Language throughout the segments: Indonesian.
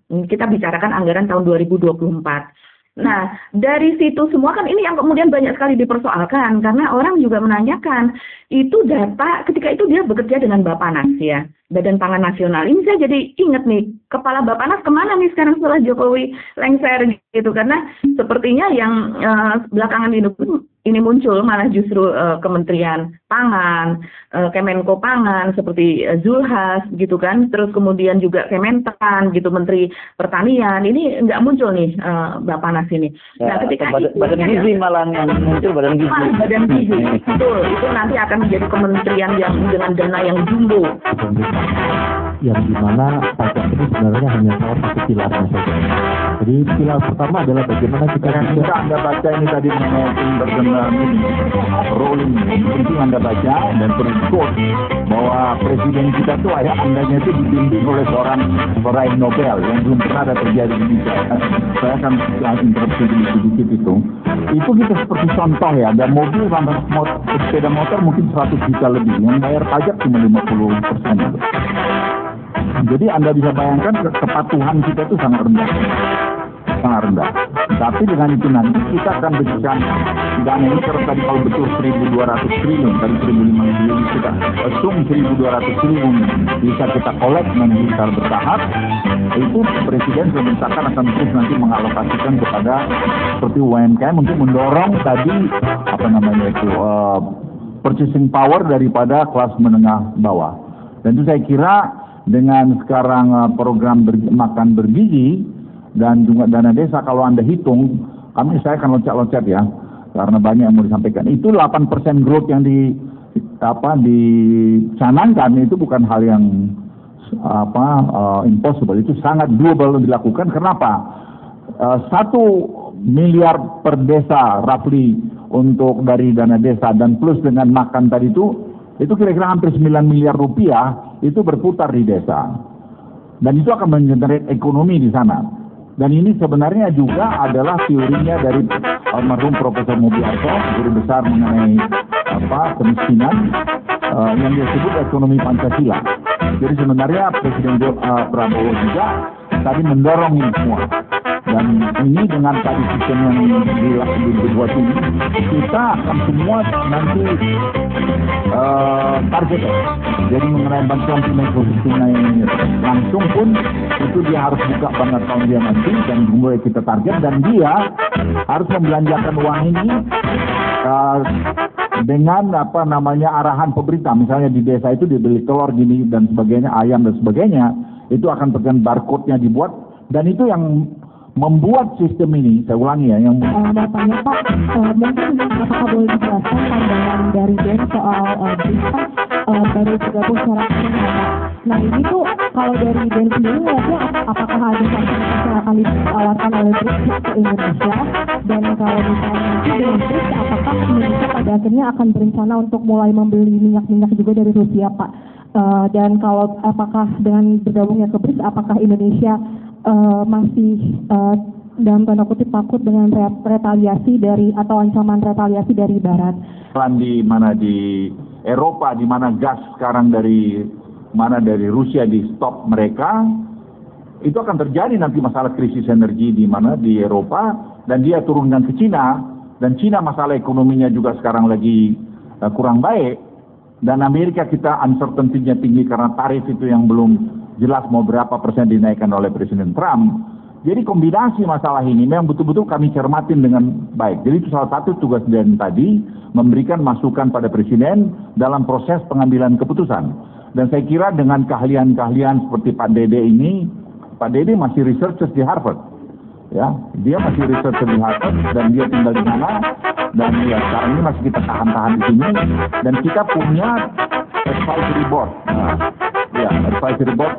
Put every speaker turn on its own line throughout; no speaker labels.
Kita bicarakan anggaran tahun 2024. Nah, dari situ semua kan ini yang kemudian banyak sekali dipersoalkan karena orang juga menanyakan itu data ketika itu dia bekerja dengan Bappenas ya, Badan Pangan Nasional. Ini saya jadi ingat nih, kepala Bappenas kemana nih sekarang setelah Jokowi lengser gitu, karena sepertinya yang belakangan ini muncul malah justru Kementerian Pangan, Kemenko Pangan seperti Zulhas gitu kan, terus kemudian juga Kementan gitu, Menteri Pertanian, ini nggak muncul nih Bappenas ini.
Ya,
Nah, ketika
badan gizi malah yang muncul badan gizi.
Badan gizi, betul, itu nanti akan menjadi kementerian yang dengan dana yang jumbo.
Yang dimana pajak ini sebenarnya hanya salah satu pilarnya saja. Jadi pilar pertama adalah bagaimana kita bisa
Anda baca ini tadi mengenai sumber dana rolling, mungkin Anda baca dan terikut bahwa presiden kita tuh ayah andanya itu dipimpin oleh seorang peraih Nobel yang belum pernah ada terjadi di Indonesia. Saya akan interupsi sedikit itu. Itu kita seperti contoh ya, ada mobil sama sepeda motor mungkin 100 juta lebih, yang bayar pajak cuma 50%. Jadi Anda bisa bayangkan kepatuhan kita itu sangat rendah. Sangat rendah. Tapi dengan itu nanti kita akan berikan dana ini tadi kalau betul 1.200 triliun, tadi 1.500 triliun, kita assume 1.200 triliun bisa kita collect nanti secara bertahap. Itu Presiden sebenarnya akan terus nanti mengalokasikan kepada seperti UMKM untuk mendorong tadi purchasing power daripada kelas menengah bawah. Dan itu saya kira dengan sekarang program makan bergizi dan juga dana desa, kalau Anda hitung, saya akan loncat-loncat ya, karena banyak yang mau disampaikan. Itu 8% growth yang dicanangkan itu bukan hal yang impossible, itu sangat doable dilakukan. Kenapa? 1 miliar per desa roughly untuk dari dana desa dan plus dengan makan tadi itu kira-kira hampir 9 miliar rupiah itu berputar di desa. Dan itu akan mengenerate ekonomi di sana. Dan ini sebenarnya juga adalah teorinya dari almarhum Profesor Mubiarto, guru besar mengenai kemiskinan, yang disebut ekonomi Pancasila. Jadi sebenarnya Presiden Prabowo juga tadi mendorong ini semua. Dan ini dengan tadi sistem yang dibuat ini, kita akan semua nanti target. Jadi mengenai bantuan tunai langsung pun itu dia harus buka banget tahun dia nanti dan mulai kita target, dan dia harus membelanjakan uang ini dengan arahan pemerintah. Misalnya di desa itu dibeli telur gini dan sebagainya, ayam dan sebagainya, itu akan terkena barcode-nya dibuat, dan itu yang membuat sistem ini, saya ulangi ya, yang
Bapaknya Pak, mungkin apakah boleh dijelaskan pandangan dari Ben soal BRICS baru bergabung secara kesehatan. Nah ini tuh kalau dari Ben sendiri melihatnya apakah ada fasilitas yang akan ditawarkan oleh BRICS ke Indonesia, dan kalau misalnya nanti dengan BRICS apakah Indonesia pada akhirnya akan berencana untuk mulai membeli minyak juga dari Rusia Pak? Dan kalau apakah dengan bergabungnya ke BRICS apakah Indonesia masih dalam tanda kutip takut dengan retaliasi dari atau ancaman retaliasi dari Barat?
Di mana di Eropa, di mana gas sekarang dari Rusia di stop mereka, itu akan terjadi nanti masalah krisis energi di mana di Eropa, dan dia turunkan ke Cina, dan Cina masalah ekonominya juga sekarang lagi kurang baik, dan Amerika kita uncertainty-nya tinggi karena tarif itu yang belum jelas mau berapa persen dinaikkan oleh Presiden Trump. Jadi kombinasi masalah ini memang betul-betul kami cermatin dengan baik. Jadi itu salah satu tugas dan tadi memberikan masukan pada Presiden dalam proses pengambilan keputusan. Dan saya kira dengan keahlian-keahlian seperti Pak Dede ini, Pak Dede masih researcher di Harvard. Ya, dia masih researcher di Harvard dan dia tinggal di sana, dan ya sekarang ini masih kita tahan-tahan di sini, dan kita punya advisory board. Advisory board,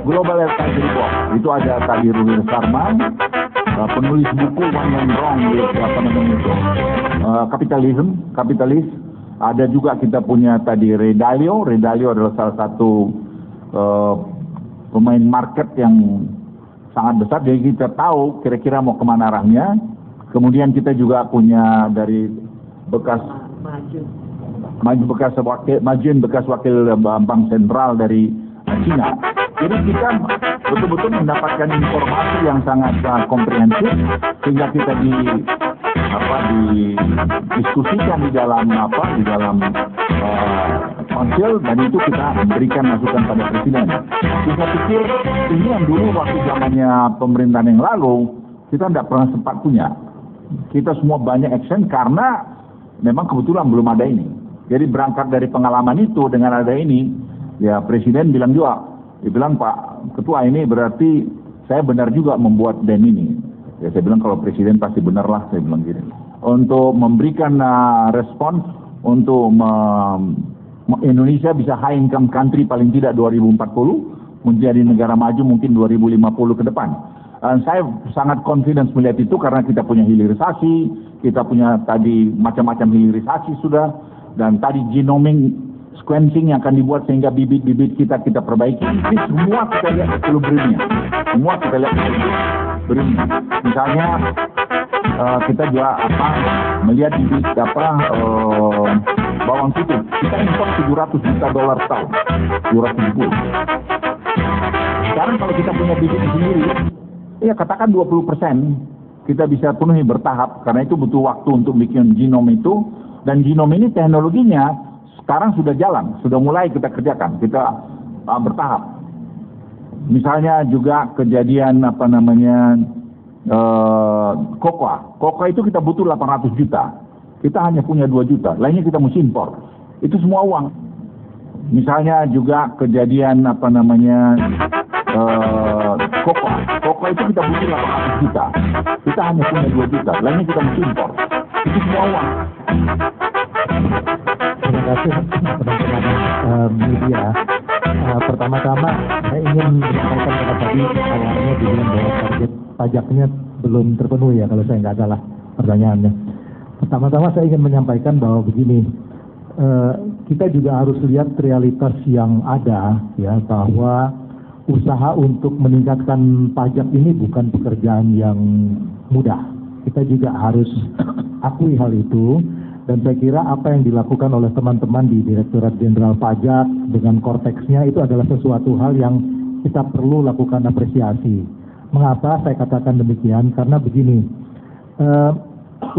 Global Advisory Board. Itu ada tadi Ruli Sarman, penulis buku One Man Wrong, kapitalis. Ada juga kita punya tadi Ray Dalio adalah salah satu pemain market yang sangat besar, jadi kita tahu kira-kira mau kemana arahnya. Kemudian kita juga punya dari bekas wakil Bank Sentral dari Cina. Jadi kita betul-betul mendapatkan informasi yang sangat komprehensif sehingga kita didiskusikan di dalam konsil, dan itu kita berikan masukan pada presiden. Saya pikir ini yang dulu waktu zamannya pemerintahan yang lalu kita tidak pernah sempat punya. Kita semua banyak action karena memang kebetulan belum ada ini. Jadi berangkat dari pengalaman itu dengan ada ini, ya presiden bilang juga, dia bilang, Pak Ketua, ini berarti saya benar juga membuat den ini. Ya saya bilang kalau presiden pasti benar lah, saya bilang gini. Untuk memberikan respons untuk Indonesia bisa high income country paling tidak 2040, menjadi negara maju mungkin 2050 ke depan. Saya sangat confidence melihat itu karena kita punya hilirisasi, kita punya tadi macam-macam hilirisasi sudah, dan tadi genomic sequencing yang akan dibuat sehingga bibit-bibit kita perbaiki. Ini semua kita lihat equilibriumnya. Semua kita lihat equilibriumnya. Misalnya kita juga melihat bibit bawang putih. Kita impor $700 juta setahun. 270. Sekarang kalau kita punya bibit sendiri, ya katakan 20% kita bisa penuhi bertahap, karena itu butuh waktu untuk bikin genom itu. Dan genom ini teknologinya sekarang sudah jalan, sudah mulai kita kerjakan, kita bertahap. Misalnya juga kejadian kokoa itu kita butuh 800 juta, kita hanya punya 2 juta, lainnya kita mesti impor. Itu semua uang. Misalnya juga kejadian kokoa itu kita butuh 800 juta, kita hanya punya 2 juta, lainnya kita mesti impor. Itu semua uang.
Terima kasih teman-teman media. Pertama-tama saya ingin menyampaikan karena tadi awalnya dibilang bahwa target pajaknya belum terpenuhi ya, kalau saya nggak salah pertanyaannya. Pertama-tama saya ingin menyampaikan bahwa begini, kita juga harus lihat realitas yang ada ya, bahwa usaha untuk meningkatkan pajak ini bukan pekerjaan yang mudah. Kita juga harus akui hal itu. Dan saya kira apa yang dilakukan oleh teman-teman di Direktorat Jenderal Pajak dengan korteksnya itu adalah sesuatu hal yang kita perlu lakukan apresiasi. Mengapa saya katakan demikian? Karena begini,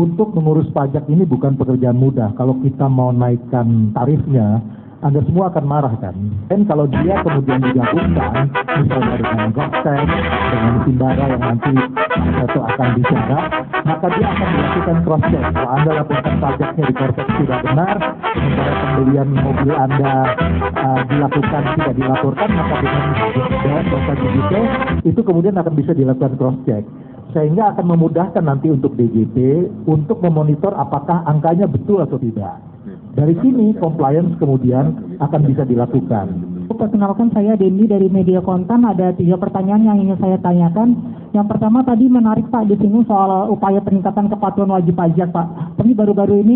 untuk mengurus pajak ini bukan pekerjaan mudah. Kalau kita mau naikkan tarifnya, Anda semua akan marah kan? Dan kalau dia kemudian digabungkan, misalnya dengan Goptek, dengan Simbara yang nanti itu akan bicara, maka dia akan melakukan cross check. Kalau Anda laporkan pajaknya di Kortex tidak benar, sementara pembelian mobil Anda dilakukan tidak dilaporkan, maka dengan data digital itu kemudian akan bisa dilakukan cross check. Sehingga akan memudahkan nanti untuk DJP untuk memonitor apakah angkanya betul atau tidak. Dari sini compliance kemudian akan bisa dilakukan.
Perkenalkan, saya Dendi dari Media Kontan. Ada 3 pertanyaan yang ingin saya tanyakan. Yang pertama tadi menarik Pak di sini soal upaya peningkatan kepatuhan wajib pajak Pak. Tapi baru-baru ini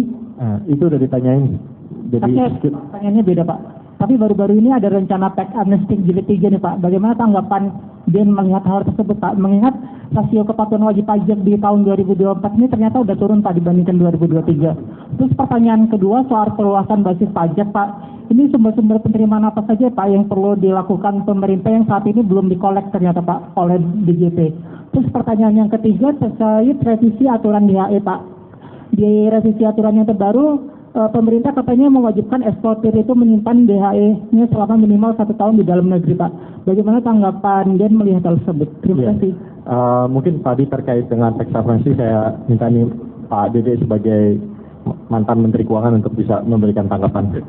itu udah ditanyain. Jadi
pertanyaannya beda Pak. Tapi baru-baru ini ada rencana tax amnesty jilid 3 nih Pak. Bagaimana tanggapan Den melihat hal tersebut Pak? Mengingat rasio kepatuhan wajib pajak di tahun 2024 ini ternyata udah turun Pak dibandingkan 2023. Terus pertanyaan kedua soal perluasan basis pajak Pak. Ini sumber-sumber penerimaan apa saja Pak yang perlu dilakukan pemerintah yang saat ini belum dikolek ternyata Pak oleh DJP. Terus pertanyaan yang ketiga terkait revisi aturan DHE Pak. Di revisi aturan yang terbaru, pemerintah katanya mewajibkan eksportir itu menyimpan DHE-nya selama minimal 1 tahun di dalam negeri Pak. Bagaimana tanggapan Dan melihat hal tersebut? Terima kasih.
Mungkin tadi terkait dengan tax amnesty, saya minta nih Pak Dede sebagai mantan Menteri Keuangan untuk bisa memberikan tanggapan.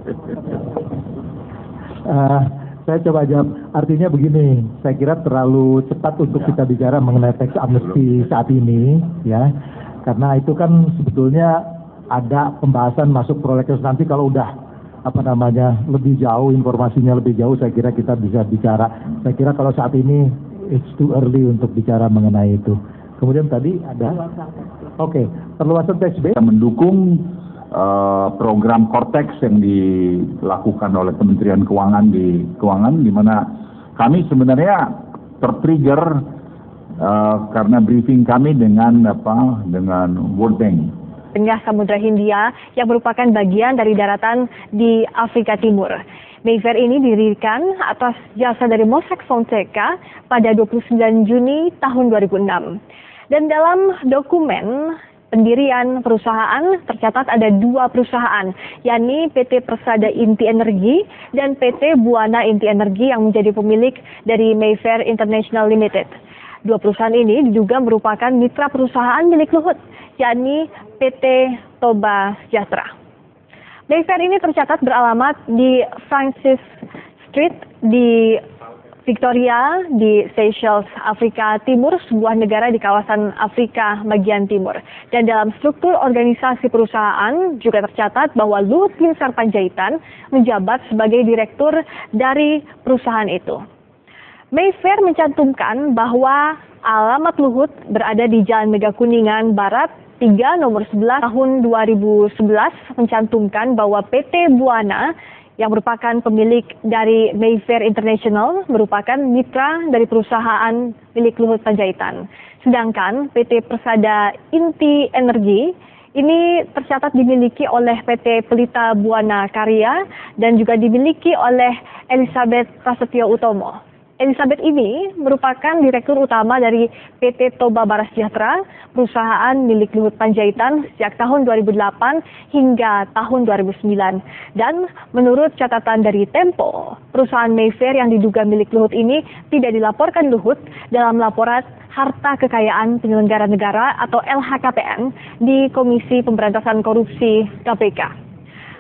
Saya coba jawab. Artinya begini, saya kira terlalu cepat untuk kita bicara mengenai tax amnesty saat ini, ya, karena itu kan sebetulnya ada pembahasan masuk prolegnas nanti kalau udah lebih jauh, informasinya lebih jauh, saya kira kita bisa bicara. Saya kira kalau saat ini it's too early untuk bicara mengenai itu. Kemudian tadi ada perluasan tax base.
Kita mendukung program Kortex yang dilakukan oleh Kementerian Keuangan di mana kami sebenarnya tertrigger karena briefing kami dengan World Bank.
Tengah Samudra Hindia yang merupakan bagian dari daratan di Afrika Timur. Mayfair ini didirikan atas jasa dari Mossack Fonseca pada 29 Juni tahun 2006. Dan dalam dokumen pendirian perusahaan tercatat ada 2 perusahaan, yakni PT Persada Inti Energi dan PT Buana Inti Energi yang menjadi pemilik dari Mayfair International Limited. 2 perusahaan ini diduga merupakan mitra perusahaan milik Luhut, yakni PT Toba Sejahtera. Mayfair ini tercatat beralamat di Francis Street di Victoria di Seychelles, Afrika Timur, sebuah negara di kawasan Afrika bagian timur. Dan dalam struktur organisasi perusahaan juga tercatat bahwa Luhut Binsar Panjaitan menjabat sebagai direktur dari perusahaan itu. Mayfair mencantumkan bahwa alamat Luhut berada di Jalan Mega Kuningan Barat 3 nomor 11 tahun 2011 mencantumkan bahwa PT Buana yang merupakan pemilik dari Mayfair International merupakan mitra dari perusahaan milik Luhut Panjaitan. Sedangkan PT Persada Inti Energi ini tercatat dimiliki oleh PT Pelita Buana Karya dan juga dimiliki oleh Elizabeth Prasetyo Utomo. Elizabeth ini merupakan direktur utama dari PT Toba Baras Sejahtera, perusahaan milik Luhut Panjaitan sejak tahun 2008 hingga tahun 2009. Dan menurut catatan dari Tempo, perusahaan Mayfair yang diduga milik Luhut ini tidak dilaporkan Luhut dalam laporan harta kekayaan penyelenggara negara atau LHKPN di Komisi Pemberantasan Korupsi KPK.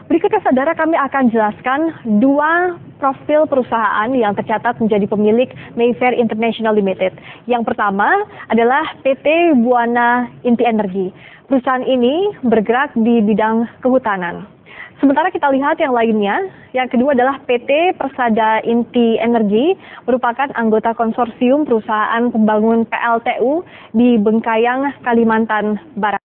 Berikutnya saudara, kami akan jelaskan 2 profil perusahaan yang tercatat menjadi pemilik Mayfair International Limited. Yang pertama adalah PT Buana Inti Energi. Perusahaan ini bergerak di bidang kehutanan. Sementara kita lihat yang lainnya, yang kedua adalah PT Persada Inti Energi, merupakan anggota konsorsium perusahaan pembangun PLTU di Bengkayang, Kalimantan Barat.